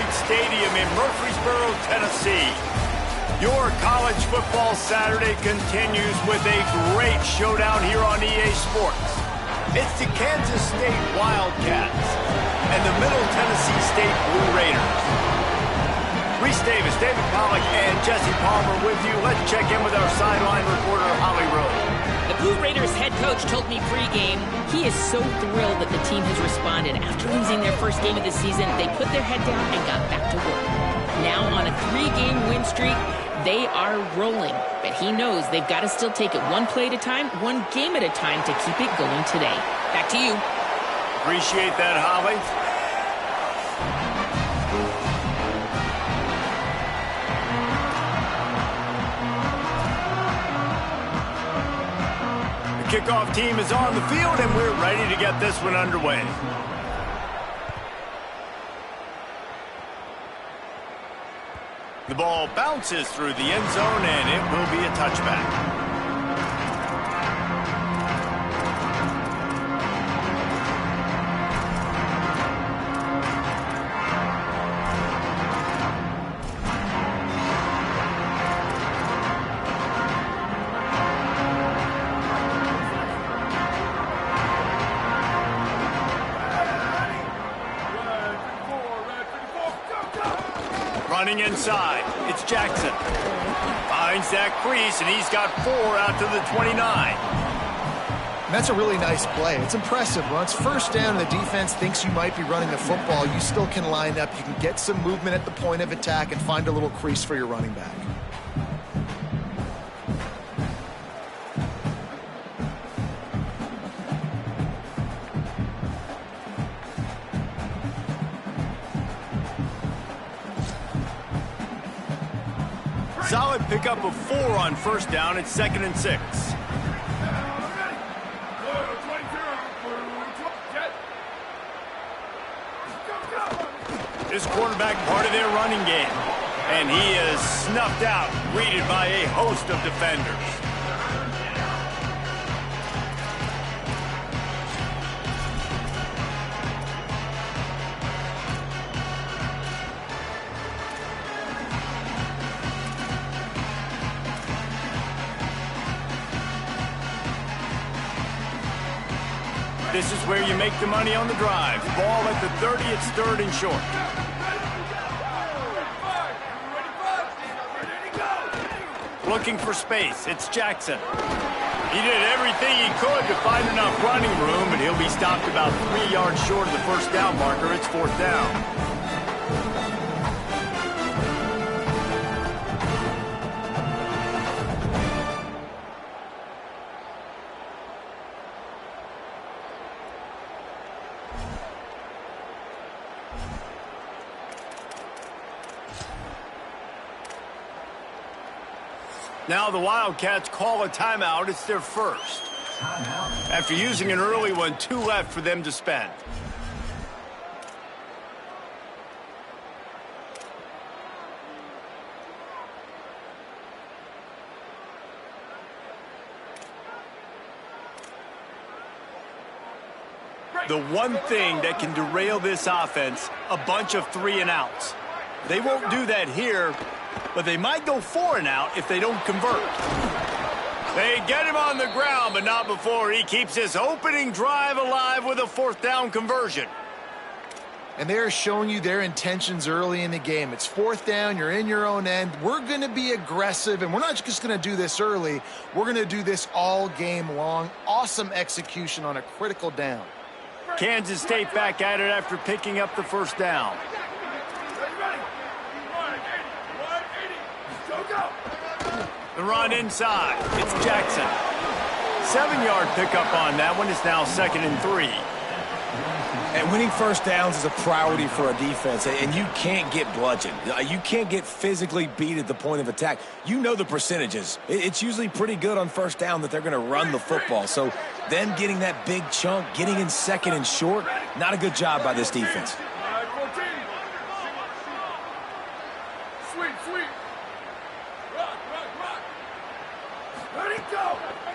Lloyd Stadium in Murfreesboro, Tennessee. Your college football Saturday continues with a great showdown here on EA Sports. It's the Kansas State Wildcats and the Middle Tennessee State Blue Raiders. Reese Davis, David Pollack, and Jesse Palmer with you. Let's check in with our sideline reporter, Holly Rose. The Blue Raiders head coach told me pregame he is so thrilled that the team has responded. After losing their first game of the season, they put their head down and got back to work. Now on a 3-game win streak, they are rolling. But he knows they've got to still take it one play at a time, one game at a time to keep it going today. Back to you. Appreciate that, Holly. Kickoff team is on the field, and we're ready to get this one underway. The ball bounces through the end zone, and it will be a touchback. Running inside, it's Jackson. Finds that crease, and he's got 4 out to the 29. That's a really nice play. It's impressive. When it's first down and the defense thinks you might be running the football, you still can line up. You can get some movement at the point of attack and find a little crease for your running back. Solid pickup of 4 on first down. It's 2nd and 6. This quarterback part of their running game. And he is snuffed out, greeted by a host of defenders. This is where you make the money on the drive. Ball at the 30, it's 3rd and short. Looking for space, it's Jackson. He did everything he could to find enough running room, and he'll be stopped about 3 yards short of the first down marker. It's 4th down. Now the Wildcats call a timeout. It's their first. After using an early one, 2 left for them to spend. The one thing that can derail this offense, a bunch of 3-and-outs. They won't do that here, but they might go 4-and-out if they don't convert. They get him on the ground, but not before he keeps his opening drive alive with a 4th down conversion. And they're showing you their intentions early in the game. It's 4th down, you're in your own end. We're going to be aggressive, and we're not just going to do this early. We're going to do this all game long. Awesome execution on a critical down. Kansas State back at it after picking up the first down. The run inside. It's Jackson. 7-yard pickup on that one. It's now 2nd and 3. And winning first downs is a priority for a defense, and you can't get bludgeoned. You can't get physically beat at the point of attack. You know the percentages. It's usually pretty good on first down that they're going to run the football. So them getting that big chunk, getting in 2nd and short, not a good job by this defense.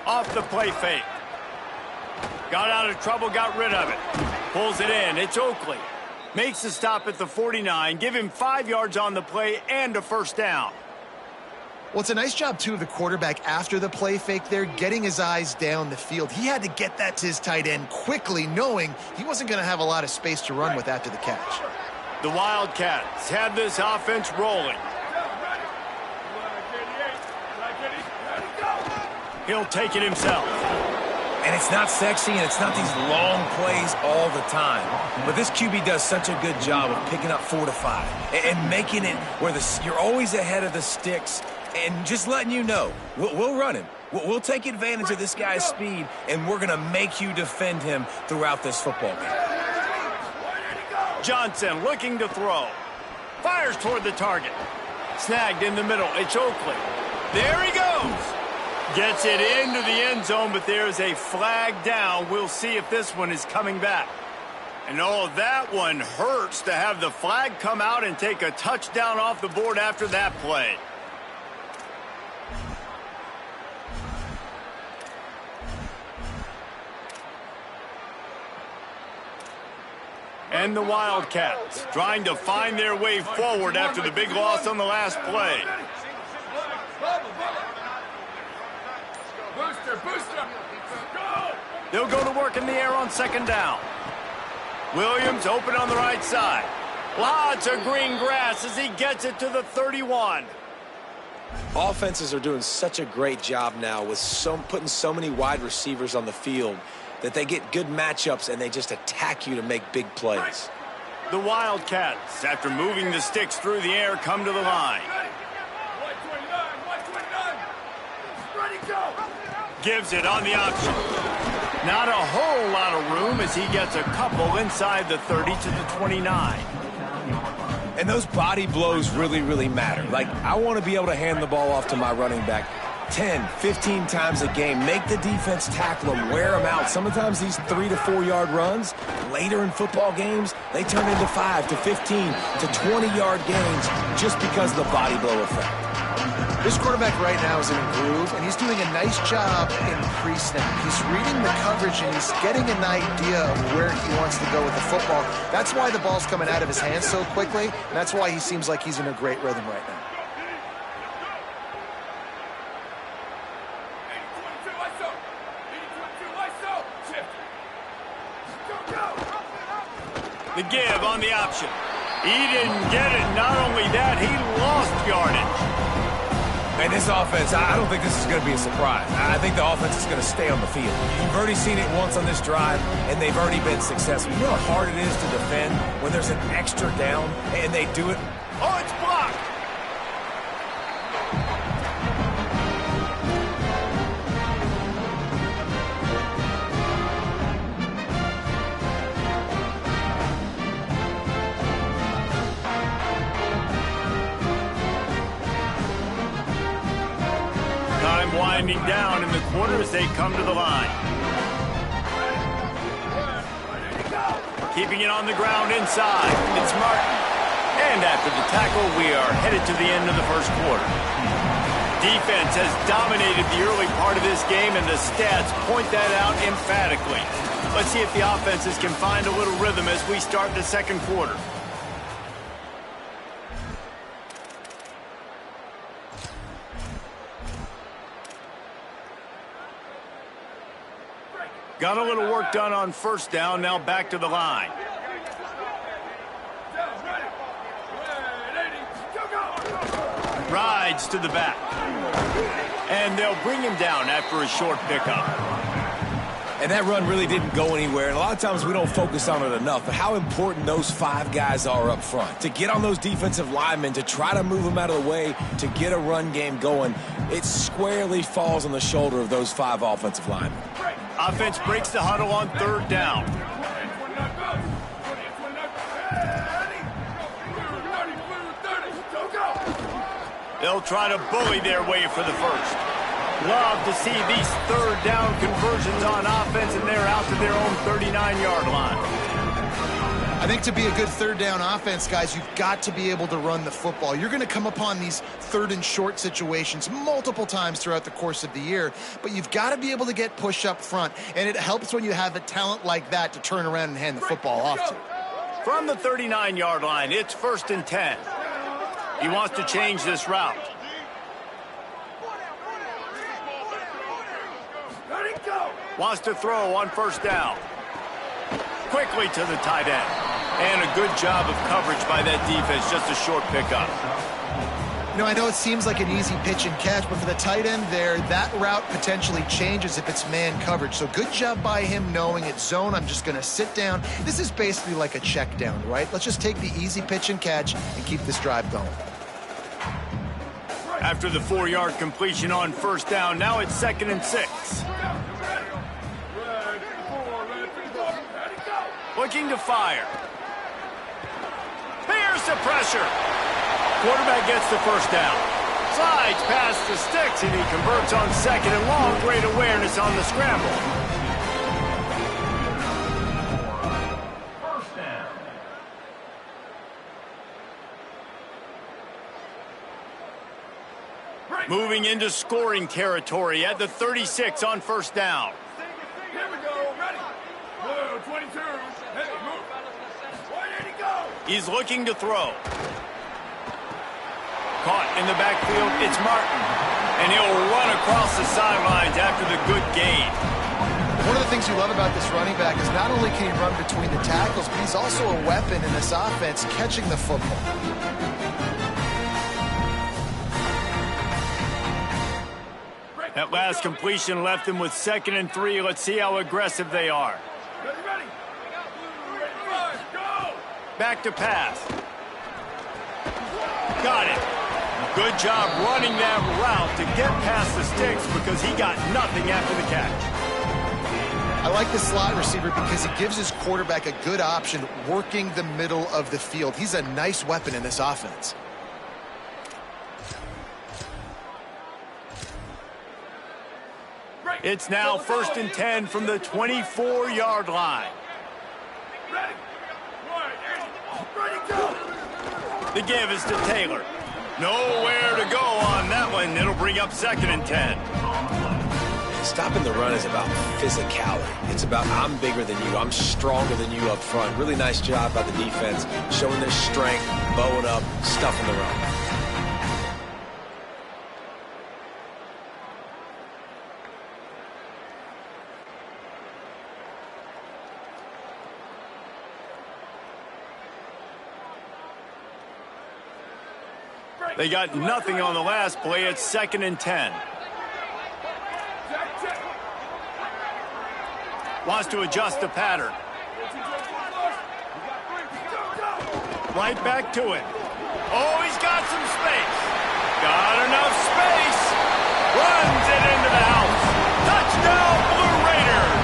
Off the play fake. Got out of trouble, got rid of it. Pulls it in. It's Oakley. Makes the stop at the 49. Give him 5 yards on the play and a first down. Well, it's a nice job, too, of the quarterback after the play fake there, getting his eyes down the field. He had to get that to his tight end quickly, knowing he wasn't going to have a lot of space to run with after the catch. The Wildcats have this offense rolling. He'll take it himself. And it's not sexy, and it's not these long plays all the time. But this QB does such a good job of picking up 4 to 5 and making it where you're always ahead of the sticks and just letting you know, we'll run him. We'll take advantage of this guy's speed, and we're going to make you defend him throughout this football game. Johnson looking to throw. Fires toward the target. Snagged in the middle. It's Oakley. There he goes. Gets it into the end zone, but there's a flag down. We'll see if this one is coming back. And oh, that one hurts to have the flag come out and take a touchdown off the board after that play. And the Wildcats trying to find their way forward after the big loss on the last play. They'll go to work in the air on second down. Williams open on the right side. Lots of green grass as he gets it to the 31. Offenses are doing such a great job now with putting so many wide receivers on the field that they get good matchups and they just attack you to make big plays. The Wildcats, after moving the sticks through the air, come to the line. Gives it on the option. Not a whole lot of room as he gets a couple inside the 30 to the 29. And those body blows really, really matter. Like, I want to be able to hand the ball off to my running back 10, 15 times a game. Make the defense tackle them, wear them out. Sometimes these 3 to 4 yard runs, later in football games, they turn into 5 to 15 to 20-yard gains just because of the body blow effect. This quarterback right now is in a groove, and he's doing a nice job in pre-snap. He's reading the coverage, and he's getting an idea of where he wants to go with the football. That's why the ball's coming out of his hands so quickly, and that's why he seems like he's in a great rhythm right now. The give on the option. He didn't get it. Not only that, he lost yardage. And this offense, I don't think this is going to be a surprise. I think the offense is going to stay on the field. You've already seen it once on this drive, and they've already been successful. You know how hard it is to defend when there's an extra down, and they do it? Oh, it's blocked. Winding down in the quarter as they come to the line. Keeping it on the ground inside. It's Martin. And after the tackle, we are headed to the end of the first quarter. Defense has dominated the early part of this game, and the stats point that out emphatically. Let's see if the offenses can find a little rhythm as we start the second quarter. Got a little work done on first down, now back to the line. Rides to the back. And they'll bring him down after a short pickup. And that run really didn't go anywhere, and a lot of times we don't focus on it enough, but how important those 5 guys are up front. To get on those defensive linemen, to try to move them out of the way, to get a run game going, it squarely falls on the shoulder of those 5 offensive linemen. Offense breaks the huddle on third down. They'll try to bully their way for the first. Love to see these third down conversions on offense, and they're out to their own 39-yard line. I think to be a good third down offense, guys, you've got to be able to run the football. You're going to come upon these third and short situations multiple times throughout the course of the year, but you've got to be able to get push up front, and it helps when you have a talent like that to turn around and hand the football off to. From the 39-yard line, it's 1st and 10. He wants to change this route. Wants to throw on 1st down. Quickly to the tight end. And a good job of coverage by that defense, just a short pickup. You know, I know it seems like an easy pitch and catch, but for the tight end there, that route potentially changes if it's man coverage. So good job by him knowing it's zone. I'm just going to sit down. This is basically like a check down, right? Let's just take the easy pitch and catch and keep this drive going. After the 4-yard completion on 1st down, now it's 2nd and 6. Looking to fire. Here's the pressure. Quarterback gets the 1st down. Slides past the sticks, and he converts on 2nd and long. Great awareness on the scramble. First down. Moving into scoring territory at the 36 on 1st down. Here we go. Ready. Blue 22. Hey, move. Where did he go? He's looking to throw. Caught in the backfield, it's Martin. And he'll run across the sidelines after the good gain. One of the things you love about this running back is not only can he run between the tackles, but he's also a weapon in this offense, catching the football. That last completion left them with 2nd and 3. Let's see how aggressive they are. Ready. Go. Back to pass. Got it. Good job running that route to get past the sticks because he got nothing after the catch. I like the slot receiver because he gives his quarterback a good option working the middle of the field. He's a nice weapon in this offense. It's now 1st and 10 from the 24-yard line. Ready. Ready, go. The give is to Taylor. Nowhere to go on that one. It'll bring up 2nd and 10. Stopping the run is about physicality. It's about I'm bigger than you. I'm stronger than you up front. Really nice job by the defense, showing their strength, bowing up, stuffing the run. They got nothing on the last play. It's 2nd and 10. Wants to adjust the pattern. Right back to it. Oh, he's got some space. Got enough space. Runs it into the house. Touchdown, Blue Raiders.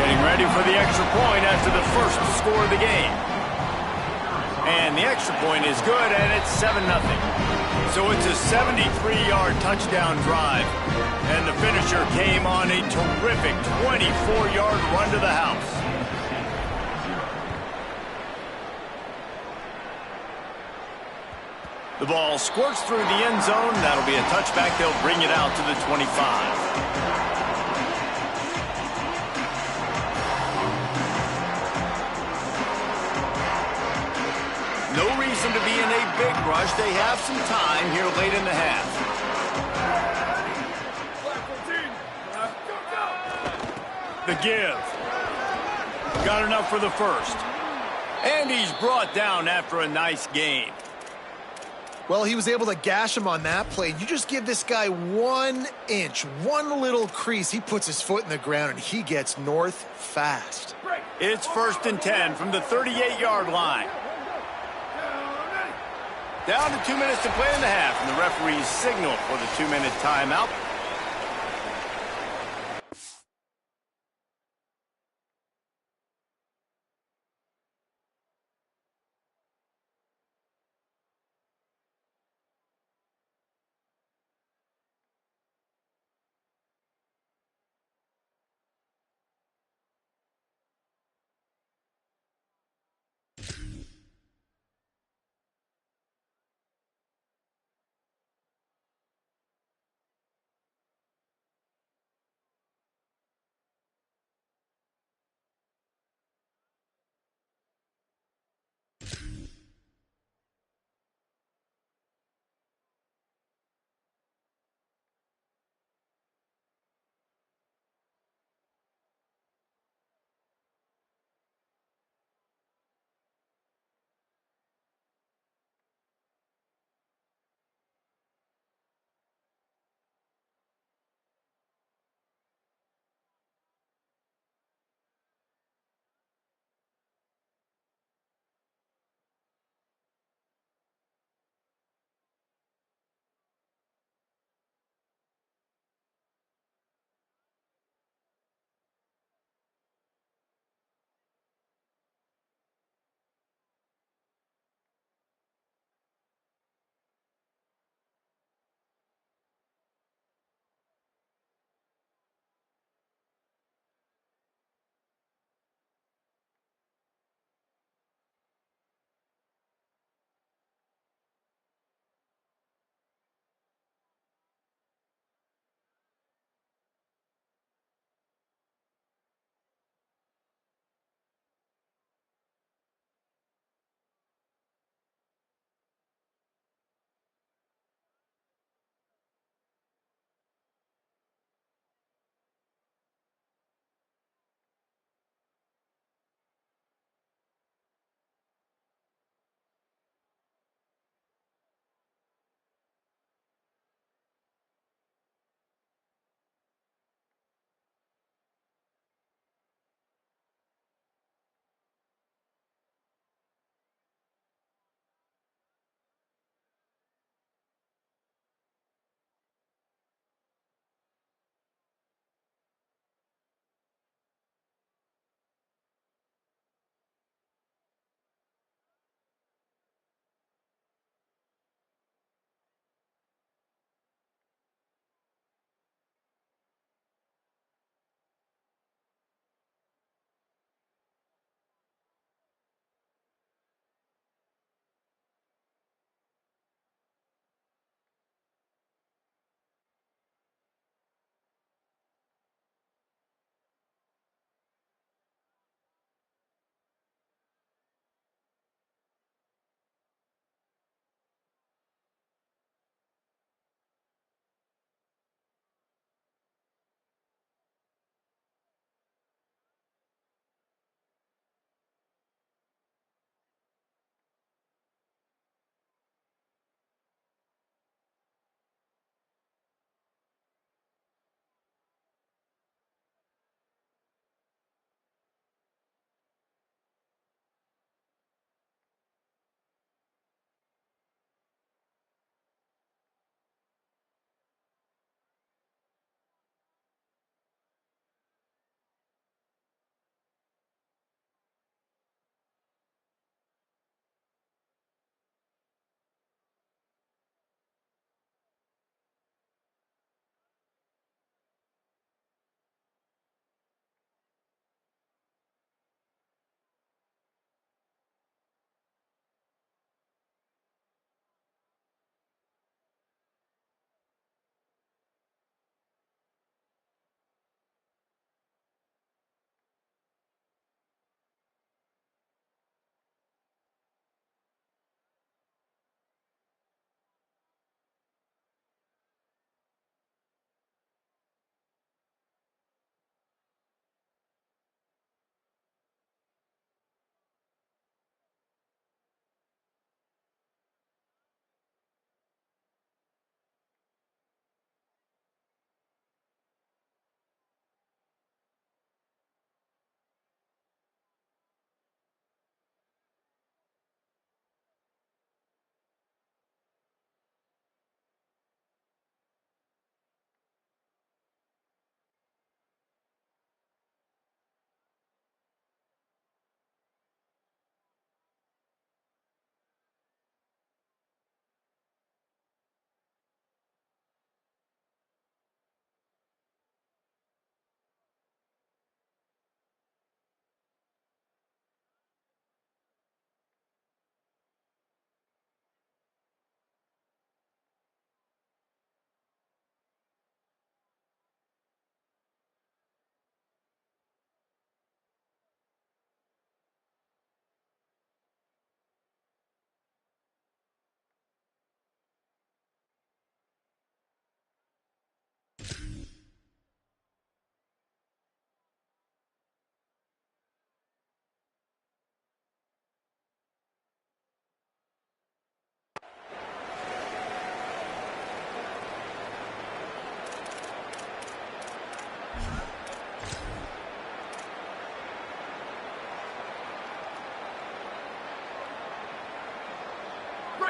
Getting ready for the extra point after the first score of the game. And the extra point is good, and it's 7-0. So it's a 73-yard touchdown drive. And the finisher came on a terrific 24-yard run to the house. The ball squirts through the end zone. That'll be a touchback. They'll bring it out to the 25. No reason to be in a big rush. They have some time here late in the half. The give. Got enough for the first. And he's brought down after a nice gain. Well, he was able to gash him on that play. You just give this guy 1 inch, one little crease. He puts his foot in the ground, and he gets north fast. It's 1st and 10 from the 38-yard line. Down to 2 minutes to play in the half, and the referee's signal for the 2-minute timeout.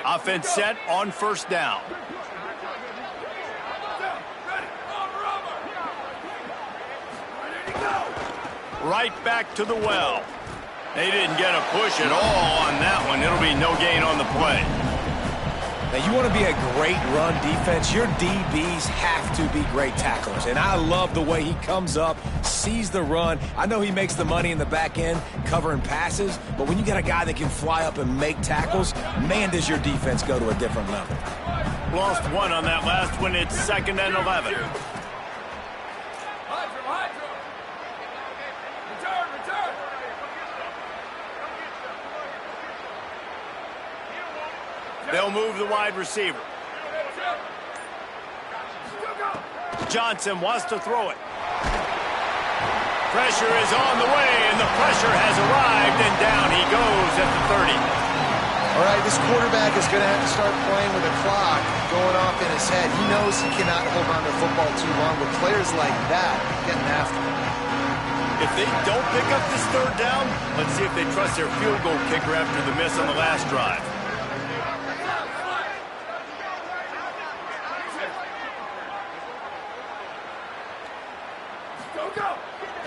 Offense set on first down. Right back to the well. They didn't get a push at all on that one. It'll be no gain on the play. Now, you want to be a great run defense, your DBs have to be great tacklers. And I love the way he comes up, sees the run. I know he makes the money in the back end covering passes, but when you got a guy that can fly up and make tackles, man, does your defense go to a different level. Lost one on that last one. It's 2nd and 11. They'll move the wide receiver. Johnson wants to throw it. Pressure is on the way, and the pressure has arrived, and down he goes at the 30. All right, this quarterback is going to have to start playing with a clock going off in his head. He knows he cannot hold on to the football too long with players like that getting after him. If they don't pick up this 3rd down, let's see if they trust their field goal kicker after the miss on the last drive.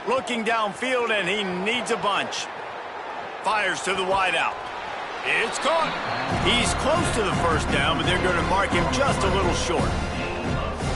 Looking downfield, and he needs a bunch. Fires to the wideout. It's caught. He's close to the 1st down, but they're going to mark him just a little short.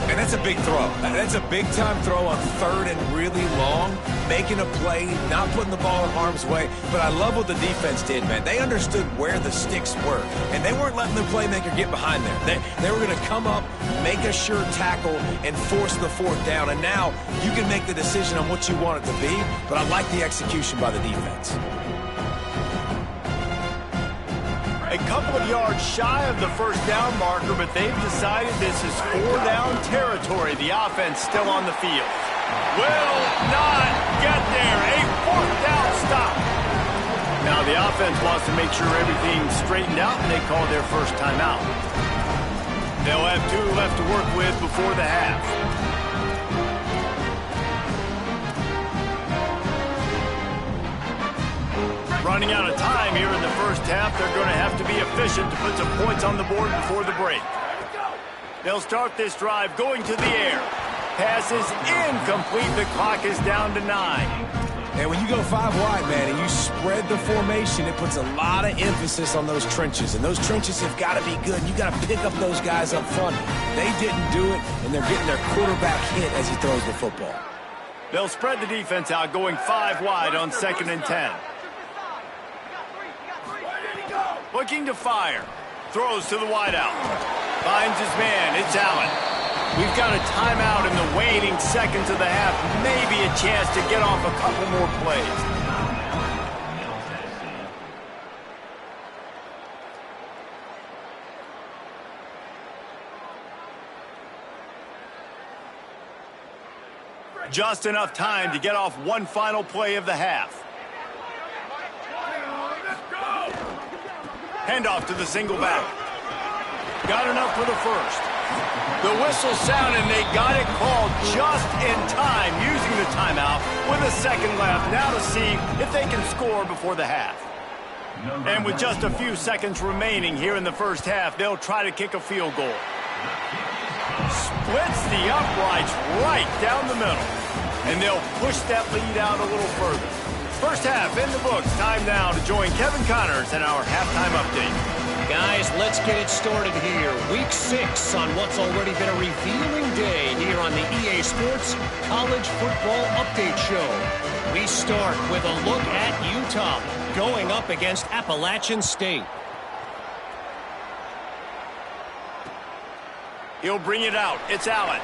And that's a big throw. That's a big-time throw on 3rd and really long, making a play, not putting the ball in harm's way. But I love what the defense did, man. They understood where the sticks were, and they weren't letting their playmaker get behind there. They were going to come up, make a sure tackle, and force the 4th down. And now you can make the decision on what you want it to be, but I like the execution by the defense. A couple of yards shy of the 1st down marker, but they've decided this is 4-down territory. The offense still on the field. Will not get there. A 4th down stop. Now the offense wants to make sure everything's straightened out, and they call their first timeout. They'll have 2 left to work with before the half. Running out of time here in the 1st half. They're going to have to be efficient to put some points on the board before the break. They'll start this drive going to the air. Pass is incomplete. The clock is down to 9. And when you go 5 wide, man, and you spread the formation, it puts a lot of emphasis on those trenches. And those trenches have got to be good. You got to pick up those guys up front. They didn't do it, and they're getting their quarterback hit as he throws the football. They'll spread the defense out, going 5 wide on 2nd and 10. Looking to fire. Throws to the wideout. Finds his man. It's Allen. We've got a timeout in the waning seconds of the half. Maybe a chance to get off a couple more plays. Just enough time to get off one final play of the half. Handoff to the single back. Got enough for the 1st. The whistle sounded, and they got it called just in time, using the timeout with a 2nd left. Now to see if they can score before the half. And with just a few seconds remaining here in the 1st half, they'll try to kick a field goal. Splits the uprights right down the middle. And they'll push that lead out a little further. 1st half in the books. Time now to join Kevin Connors in our halftime update. Guys, let's get it started here. Week 6 on what's already been a revealing day here on the EA Sports College Football Update Show. We start with a look at Utah going up against Appalachian State. He'll bring it out. It's Allen.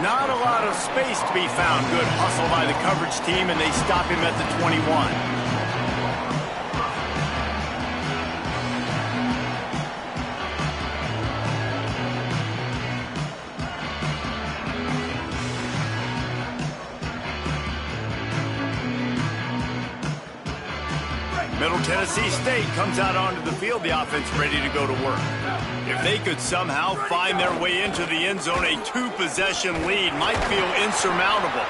Not a lot of space to be found. Good hustle by the coverage team, and they stop him at the 21. Middle Tennessee State comes out onto the field. The offense ready to go to work. If they could somehow find their way into the end zone, a 2-possession lead might feel insurmountable.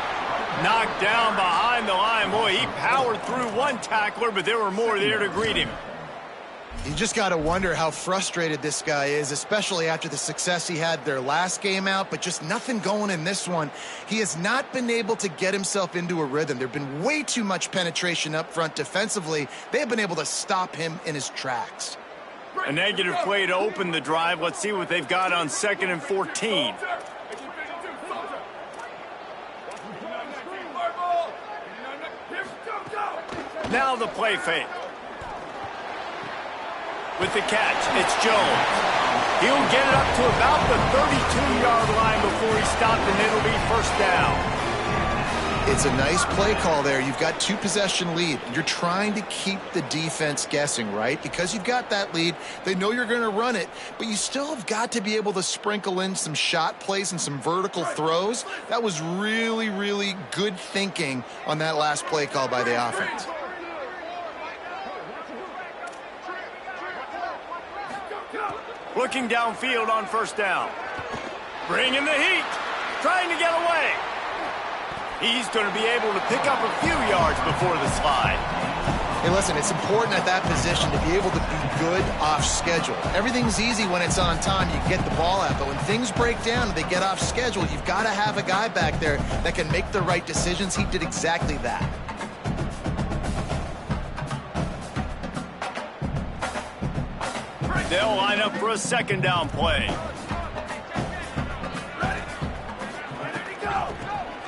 Knocked down behind the line. Boy, he powered through one tackler, but there were more there to greet him. You just got to wonder how frustrated this guy is, especially after the success he had their last game out, but just nothing going in this one. He has not been able to get himself into a rhythm. There's been way too much penetration up front defensively. They have been able to stop him in his tracks. A negative play to open the drive. Let's see what they've got on 2nd and 14. Now the play fake. With the catch, it's Jones. He'll get it up to about the 32-yard line before he's stopped, and it'll be first down. It's a nice play call there. You've got 2-possession lead. You're trying to keep the defense guessing, right? Because you've got that lead, they know you're going to run it, but you still have got to be able to sprinkle in some shot plays and some vertical throws. That was really, really good thinking on that last play call by the offense. Looking downfield on first down. Bringing the heat. Trying to get away. He's going to be able to pick up a few yards before the slide. Hey, listen, it's important at that position to be able to be good off schedule. Everything's easy when it's on time. You get the ball out. But when things break down and they get off schedule, you've got to have a guy back there that can make the right decisions. He did exactly that. They'll line up for a 2nd down play.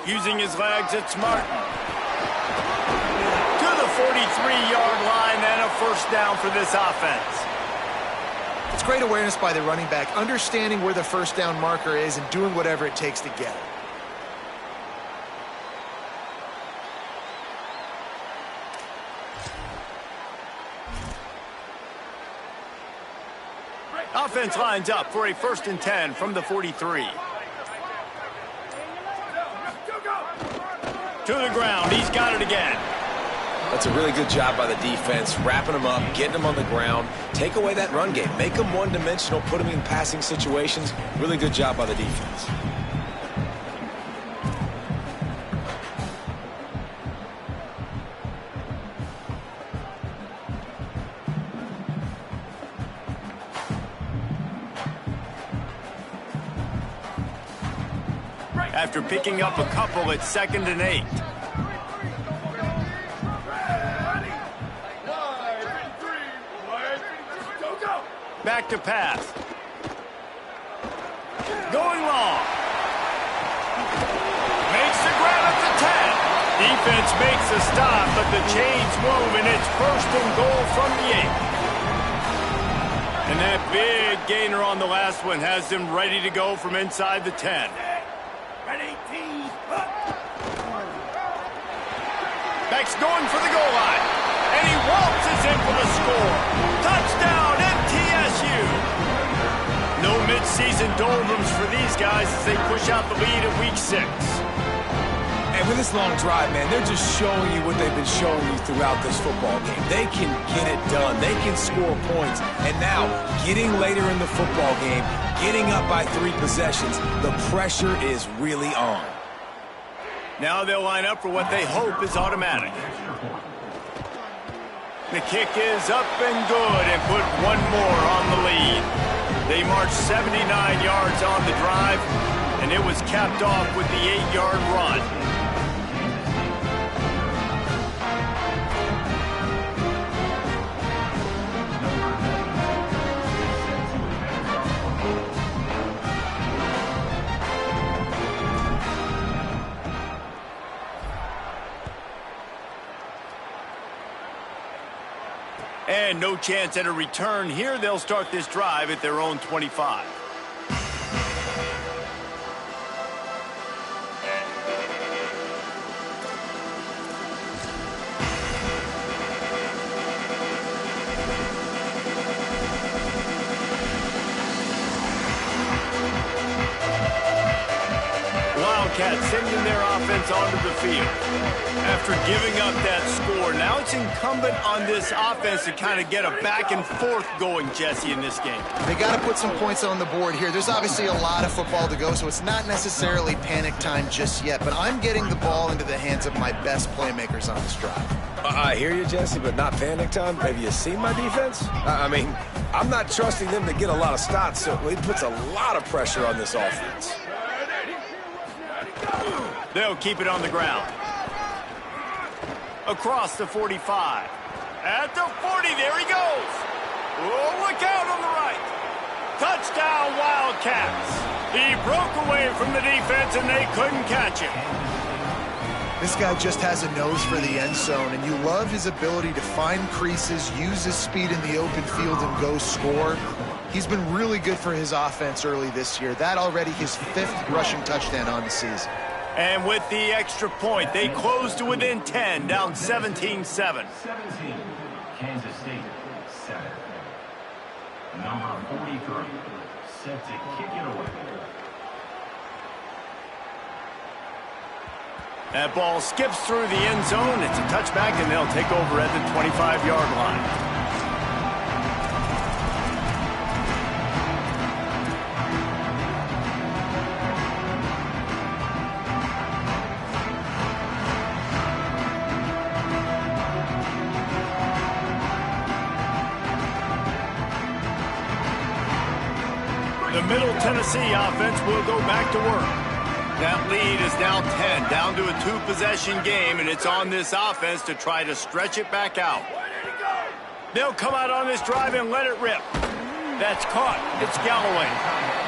Using his legs, it's Martin. To the 43-yard line and a first down for this offense. It's great awareness by the running back, understanding where the first down marker is and doing whatever it takes to get it. Offense lines up for a 1st and 10 from the 43. To the ground, he's got it again. That's a really good job by the defense, wrapping them up, getting them on the ground. Take away that run game. Make them one-dimensional, put them in passing situations. Really good job by the defense. After picking up a couple, it's 2nd and 8. Back to pass. Going long. Makes the grab at the 10. Defense makes a stop, but the chains move, and it's 1st and goal from the 8. And that big gainer on the last one has them ready to go from inside the 10. Beck's going for the goal line, and he waltzes in for the score. Touchdown, MTSU! No mid-season doldrums for these guys as they push out the lead in Week 6. And with this long drive, man, they're just showing you what they've been showing you throughout this football game. They can get it done. They can score points. And now, getting later in the football game, getting up by 3 possessions, the pressure is really on. Now they'll line up for what they hope is automatic. The kick is up and good and put one more on the lead. They marched 79 yards on the drive, and it was capped off with the 8-yard run. And no chance at a return here. They'll start this drive at their own 25. Wildcats sending their offense onto the field. After giving up that score, now it's incumbent on this offense to kind of get a back and forth going, Jesse, in this game. They got to put some points on the board here. There's obviously a lot of football to go, so it's not necessarily panic time just yet, but I'm getting the ball into the hands of my best playmakers on this drive. I hear you, Jesse, but not panic time. Have you seen my defense? I mean, I'm not trusting them to get a lot of stops, so it puts a lot of pressure on this offense. They'll keep it on the ground. Across the 45. At the 40, there he goes. Oh, look out on the right. Touchdown, Wildcats. He broke away from the defense, and they couldn't catch him. This guy just has a nose for the end zone, and you love his ability to find creases, use his speed in the open field, and go score. He's been really good for his offense early this year. That already his 5th rushing touchdown on the season. And with the extra point, they close to within 10, down 17-7. 17, Kansas State, 7. Number 43, set to kick it away. That ball skips through the end zone. It's a touchback, and they'll take over at the 25-yard line. The Middle Tennessee offense will go back to work. That lead is now 10, down to a 2-possession game, and it's on this offense to try to stretch it back out. They'll come out on this drive and let it rip. That's caught. It's Galloway.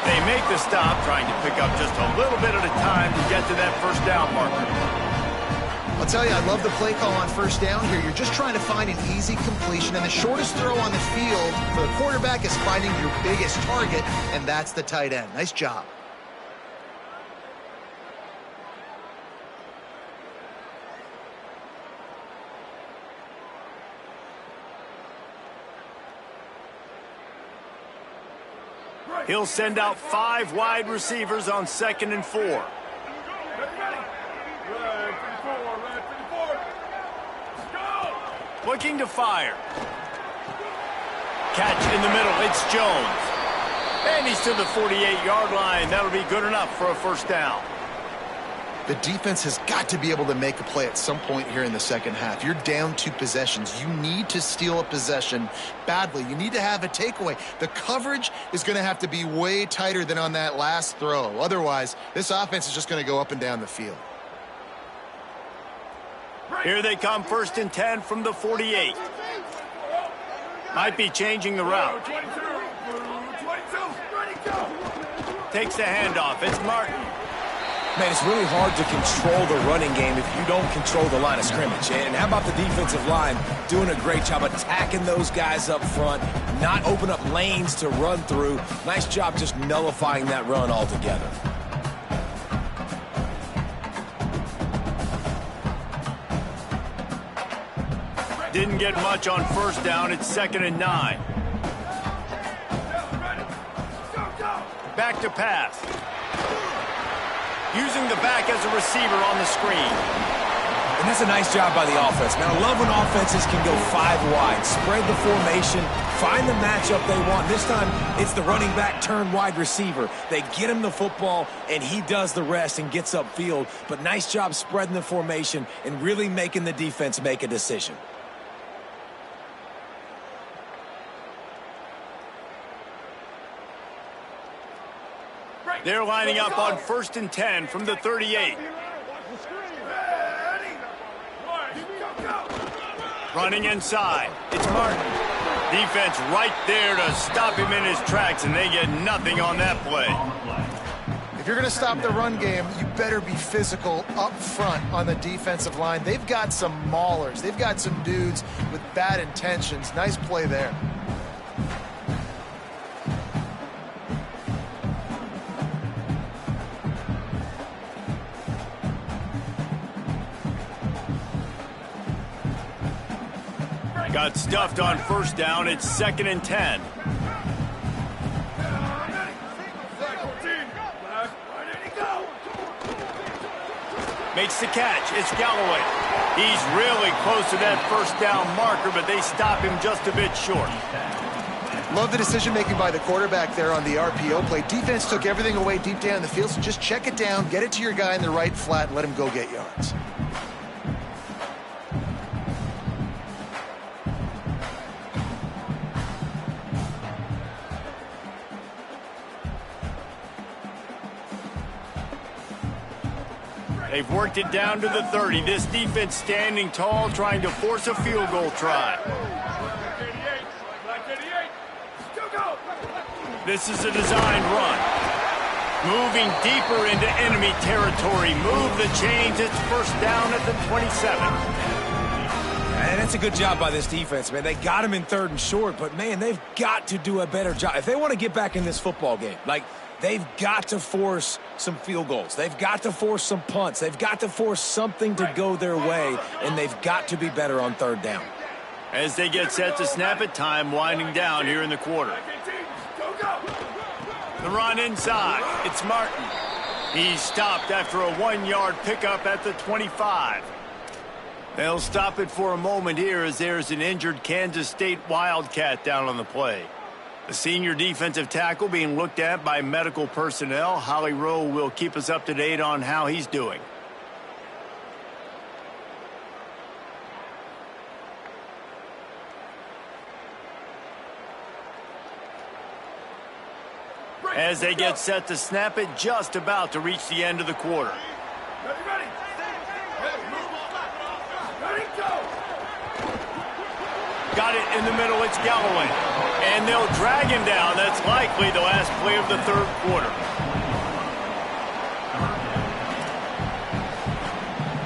They make the stop, trying to pick up just a little bit at a time to get to that first down marker. I'll tell you, I love the play call on first down here. You're just trying to find an easy completion, and the shortest throw on the field for the quarterback is finding your biggest target, and that's the tight end. Nice job. He'll send out 5 wide receivers on 2nd and 4. Looking to fire. Catch in the middle. It's Jones. And he's to the 48-yard line. That'll be good enough for a first down. The defense has got to be able to make a play at some point here in the second half. You're down 2 possessions. You need to steal a possession badly. You need to have a takeaway. The coverage is going to have to be way tighter than on that last throw. Otherwise, this offense is just going to go up and down the field. Here they come, 1st and 10 from the 48. Might be changing the route. Takes the handoff. It's Martin. Man, it's really hard to control the running game if you don't control the line of scrimmage. And how about the defensive line doing a great job attacking those guys up front, not open up lanes to run through. Nice job just nullifying that run altogether. Didn't get much on first down. It's 2nd and 9. Back to pass. Using the back as a receiver on the screen. And that's a nice job by the offense. Man, I love when offenses can go 5 wide, spread the formation, find the matchup they want. This time, it's the running back turned wide receiver. They get him the football, and he does the rest and gets upfield. But nice job spreading the formation and really making the defense make a decision. They're lining up on 1st and 10 from the 38. Running inside. It's Martin. Defense right there to stop him in his tracks, and they get nothing on that play. If you're going to stop the run game, you better be physical up front on the defensive line. They've got some maulers. They've got some dudes with bad intentions. Nice play there. Got stuffed on first down. It's 2nd and 10. Makes the catch. It's Galloway. He's really close to that first down marker, but they stop him just a bit short. Love the decision-making by the quarterback there on the RPO play. Defense took everything away deep down the field, so just check it down, get it to your guy in the right flat, and let him go get yards. They've worked it down to the 30. This defense standing tall, trying to force a field goal try. This is a designed run. Moving deeper into enemy territory. Move the chains. It's first down at the 27. And that's a good job by this defense, man. They got him in 3rd and short, but, man, they've got to do a better job. If they want to get back in this football game, like, they've got to force some field goals. They've got to force some punts. They've got to force something to go their way, and they've got to be better on 3rd down. As they get set to snap it, time winding down here in the quarter. The run inside. It's Martin. He's stopped after a 1-yard pickup at the 25. They'll stop it for a moment here as there's an injured Kansas State Wildcat down on the play. The senior defensive tackle being looked at by medical personnel. Holly Rowe will keep us up to date on how he's doing. As they get set to snap it, just about to reach the end of the quarter. Got it in the middle, it's Galloway. And they'll drag him down. That's likely the last play of the 3rd quarter.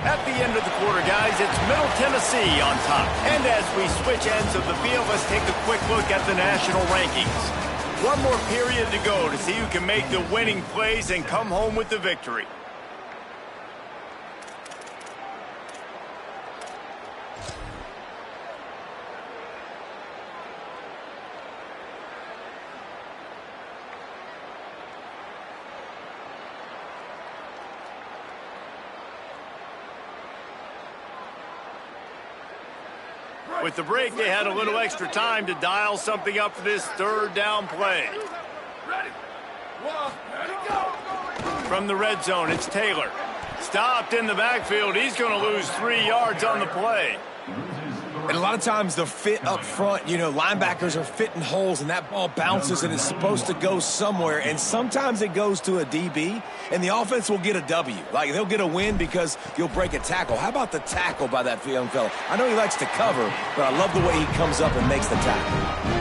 At the end of the quarter, guys, it's Middle Tennessee on top. And as we switch ends of the field, let's take a quick look at the national rankings. One more period to go to see who can make the winning plays and come home with the victory. With the break, they had a little extra time to dial something up for this 3rd down play. From the red zone, it's Taylor. Stopped in the backfield. He's going to lose 3 yards on the play. And a lot of times the fit up front, you know, linebackers are fitting holes and that ball bounces and it's supposed to go somewhere. And sometimes it goes to a DB and the offense will get a W. Like they'll get a win because you'll break a tackle. How about the tackle by that young fella? I know he likes to cover, but I love the way he comes up and makes the tackle.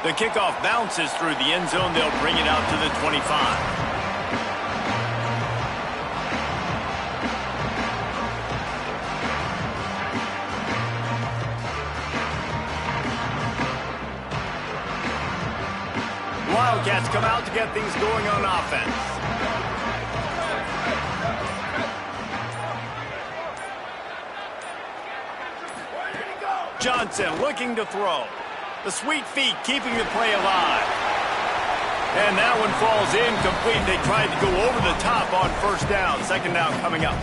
The kickoff bounces through the end zone. They'll bring it out to the 25. Wildcats come out to get things going on offense. Johnson looking to throw. The sweet feet keeping the play alive. And that one falls incomplete. They tried to go over the top on first down. 2nd down coming up.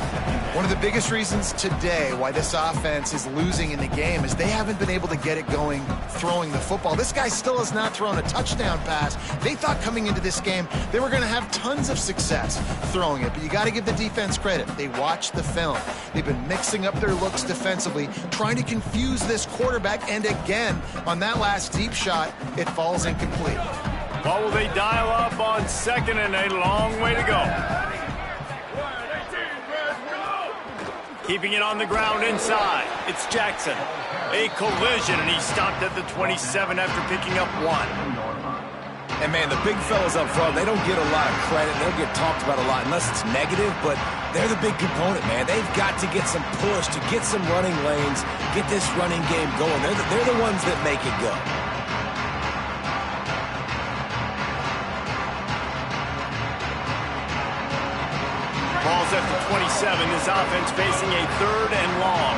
One of the biggest reasons today why this offense is losing in the game is they haven't been able to get it going throwing the football. This guy still has not thrown a touchdown pass. They thought coming into this game they were going to have tons of success throwing it, but you got to give the defense credit. They watched the film. They've been mixing up their looks defensively, trying to confuse this quarterback, and again, on that last deep shot, it falls incomplete. What will they dial up on 2nd and a long way to go? Keeping it on the ground inside. It's Jackson. A collision, and he stopped at the 27 after picking up 1. And, man, the big fellas up front, they don't get a lot of credit. They don't get talked about a lot unless it's negative, but they're the big component, man. They've got to get some push, to get some running lanes, get this running game going. They're the ones that make it go. Ball's at the 27. This offense facing a 3rd and long.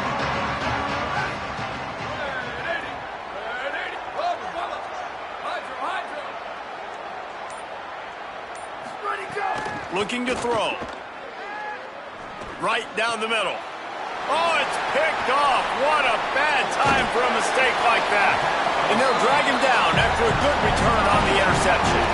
Looking to throw. Right down the middle. Oh, it's picked off. What a bad time for a mistake like that. And they'll drag him down after a good return on the interception.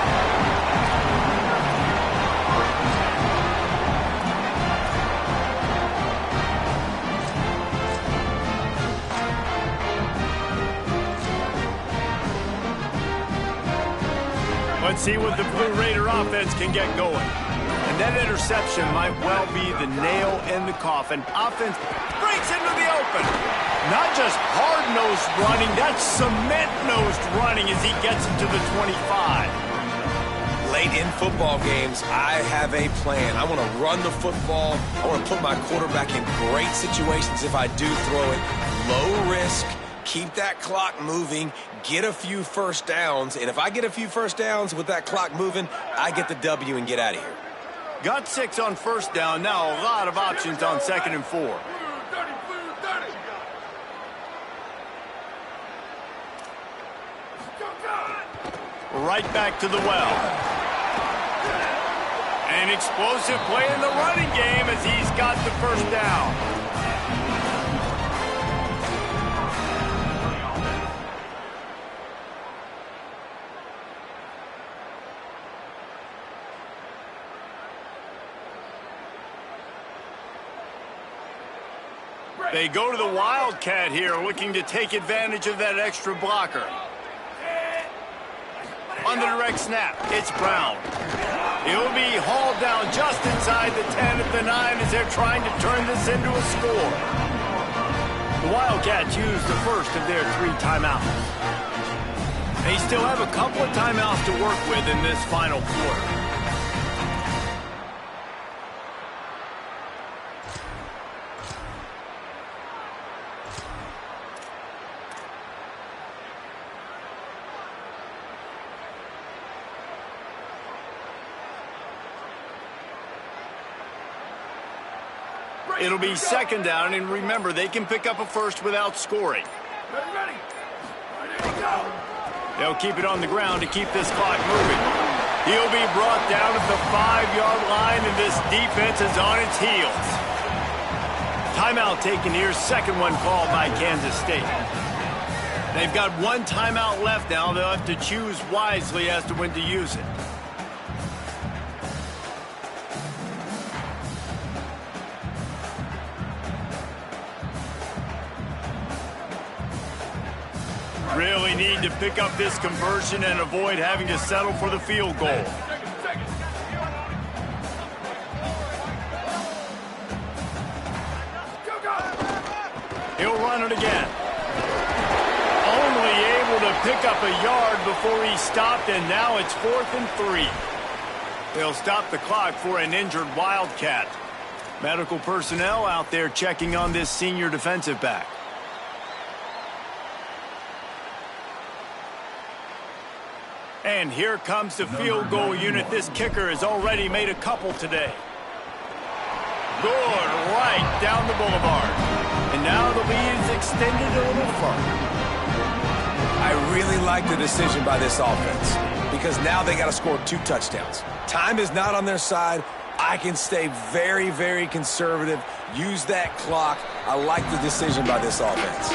Let's see what the Blue Raider offense can get going. And that interception might well be the nail in the coffin. Offense breaks into the open. Not just hard-nosed running, that's cement-nosed running as he gets into the 25. Late in football games, I have a plan. I want to run the football. I want to put my quarterback in great situations if I do throw it. Low risk. Keep that clock moving, get a few first downs, and if I get a few first downs with that clock moving, I get the W and get out of here. Got 6 on first down, now a lot of options on 2nd and 4. Right back to the well. An explosive play in the running game as he's got the first down. They go to the Wildcat here, looking to take advantage of that extra blocker. On the direct snap, it's Brown. He'll be hauled down just inside the 10 at the 9 as they're trying to turn this into a score. The Wildcats use the first of their 3 timeouts. They still have a couple of timeouts to work with in this final quarter. It'll be 2nd down, and remember, they can pick up a first without scoring. They'll keep it on the ground to keep this clock moving. He'll be brought down at the 5-yard line, and this defense is on its heels. Timeout taken here, 2nd one called by Kansas State. They've got 1 timeout left now. They'll have to choose wisely as to when to use it. Really need to pick up this conversion and avoid having to settle for the field goal. He'll run it again. Only able to pick up a yard before he stopped, and now it's 4th and 3. They'll stop the clock for an injured Wildcat. Medical personnel out there checking on this senior defensive back. And here comes the field goal unit. This kicker has already made a couple today. Good, right down the boulevard. And now the lead is extended a little further. I really like the decision by this offense because now they got to score 2 touchdowns. Time is not on their side. I can stay very, very conservative. Use that clock. I like the decision by this offense.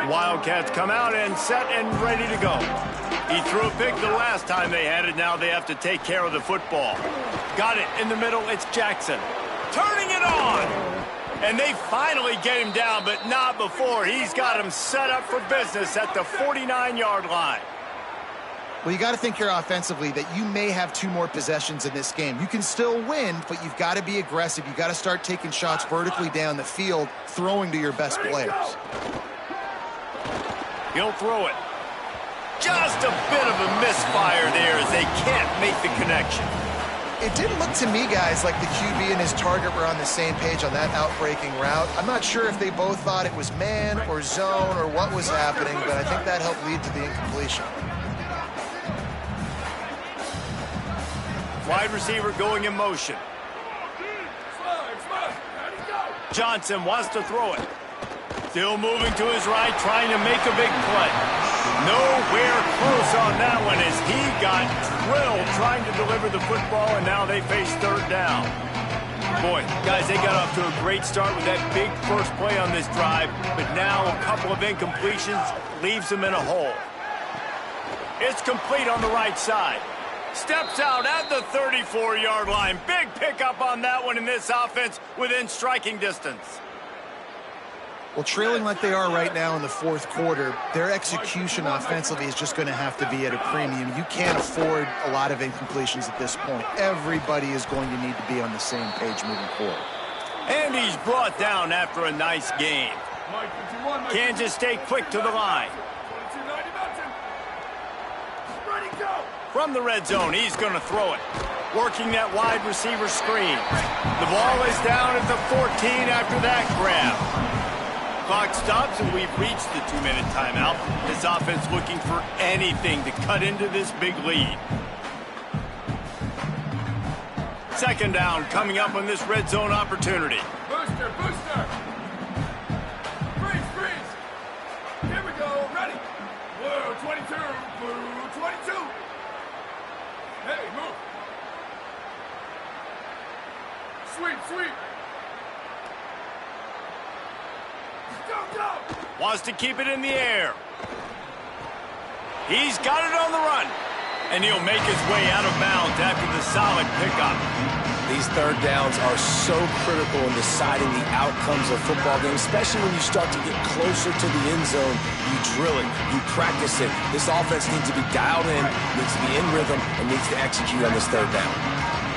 Wildcats come out and set and ready to go. He threw a pick the last time they had it. Now they have to take care of the football. Got it in the middle. It's Jackson. Turning it on. And they finally get him down, but not before. He's got him set up for business at the 49-yard line. Well, you got to think here offensively that you may have 2 more possessions in this game. You can still win, but you've got to be aggressive. You've got to start taking shots vertically down the field, throwing to your best players. He'll throw it. Just a bit of a misfire there as they can't make the connection. It didn't look to me, guys, like the QB and his target were on the same page on that outbreaking route. I'm not sure if they both thought it was man or zone or what was happening, but I think that helped lead to the incompletion. Wide receiver going in motion. Johnson wants to throw it. Still moving to his right, trying to make a big play. Nowhere close on that one as he got drilled trying to deliver the football, and now they face third down. Boy, guys, they got off to a great start with that big first play on this drive, but now a couple of incompletions leaves them in a hole. It's complete on the right side. Steps out at the 34-yard line. Big pickup on that one in this offense within striking distance. Well, trailing like they are right now in the fourth quarter, their execution offensively is just going to have to be at a premium. You can't afford a lot of incompletions at this point. Everybody is going to need to be on the same page moving forward. And he's brought down after a nice game. Kansas State quick to the line. From the red zone, he's going to throw it. Working that wide receiver screen. The ball is down at the 14 after that grab. Clock stops and we've reached the 2-minute timeout. This offense looking for anything to cut into this big lead. Second down coming up on this red zone opportunity. Booster, booster. Freeze, freeze. Here we go, ready. Blue 22, blue 22. Hey, move. Sweep, sweep. Wants to keep it in the air. He's got it on the run. And he'll make his way out of bounds after the solid pickup. These third downs are so critical in deciding the outcomes of football games, especially when you start to get closer to the end zone. You drill it, you practice it. This offense needs to be dialed in, needs to be in rhythm, and needs to execute on this third down.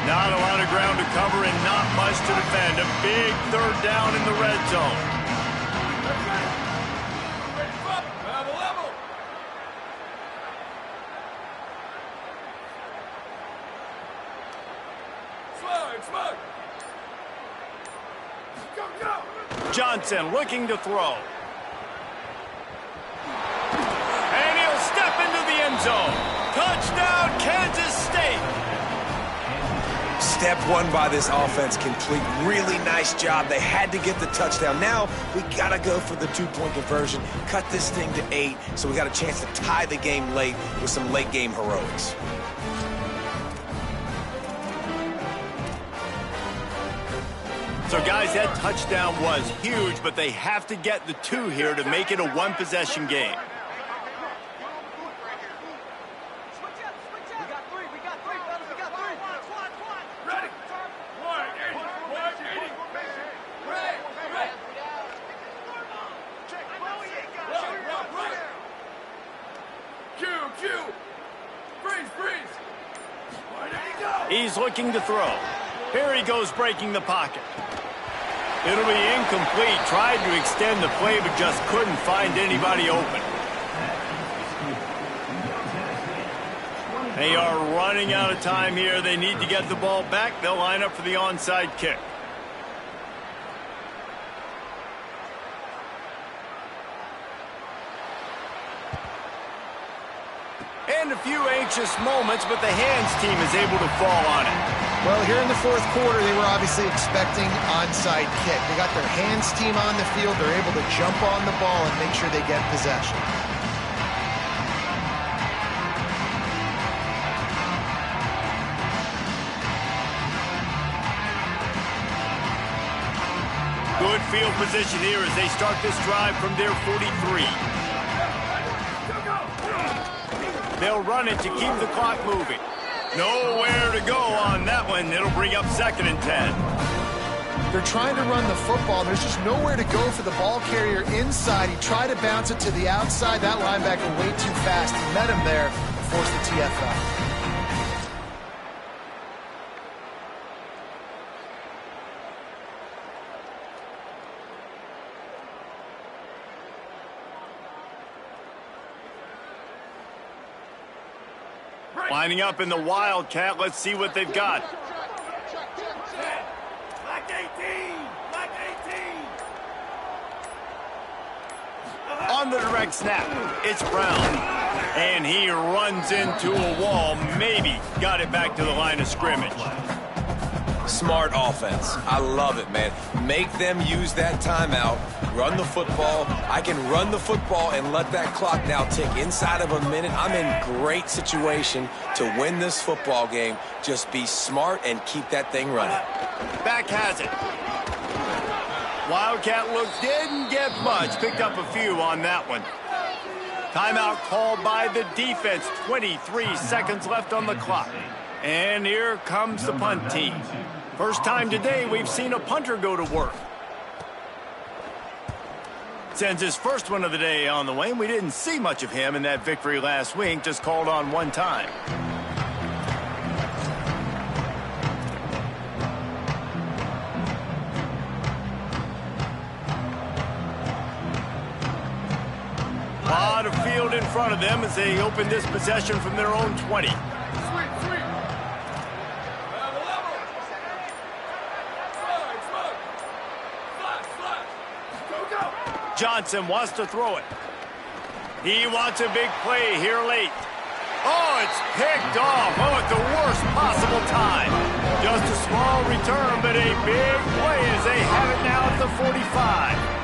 Not a lot of ground to cover and not much to defend. A big third down in the red zone. Johnson looking to throw. And he'll step into the end zone. Touchdown, Kansas State. Step one by this offense complete. Really nice job. They had to get the touchdown. Now we got to go for the two-point conversion. Cut this thing to 8 so we got a chance to tie the game late with some late-game heroics. So, guys, that touchdown was huge, but they have to get the 2 here to make it a one-possession game. Ready. 180. Q. Freeze, freeze. He's looking to throw. Here he goes breaking the pocket. It'll be incomplete. Tried to extend the play, but just couldn't find anybody open. They are running out of time here. They need to get the ball back. They'll line up for the onside kick. And a few anxious moments, but the hands team is able to fall on it. Well, here in the fourth quarter, they were obviously expecting onside kick. They got their hands team on the field. They're able to jump on the ball and make sure they get possession. Good field position here as they start this drive from their 43. They'll run it to keep the clock moving. Nowhere to go on that one. It'll bring up 2nd and 10. They're trying to run the football. There's just nowhere to go for the ball carrier inside. He tried to bounce it to the outside. That linebacker way too fast. He met him there and forced the TFL. Lining up in the Wildcat. Let's see what they've got. Black 18! Black 18! On the direct snap, it's Brown. And he runs into a wall. Maybe got it back to the line of scrimmage. Smart offense. I love it, man. Make them use that timeout. Run the football. I can run the football and let that clock now tick inside of a minute. I'm in great situation to win this football game. Just be smart and keep that thing running. Back has it. Wildcat look didn't get much. Picked up a few on that one. Timeout called by the defense. 23 seconds left on the clock. And here comes the punt team. First time today we've seen a punter go to work. Sends his first one of the day on the way. We didn't see much of him in that victory last week. Just called on one time. A lot of field in front of them as they open this possession from their own 20. Johnson wants to throw it. He wants a big play here late. Oh, it's picked off. Oh, at the worst possible time. Just a small return, but a big play as they have it now at the 45.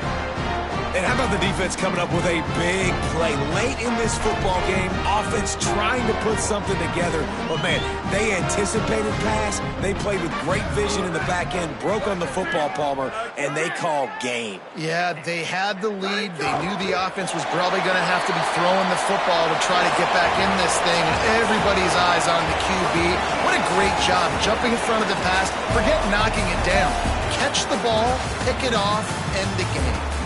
And how about the defense coming up with a big play late in this football game? Offense trying to put something together. But, man, they anticipated pass. They played with great vision in the back end, broke on the football, Palmer, and they called game. Yeah, they had the lead. They knew the offense was probably going to have to be throwing the football to try to get back in this thing. And everybody's eyes on the QB. What a great job jumping in front of the pass. Forget knocking it down. Catch the ball, pick it off, end the game.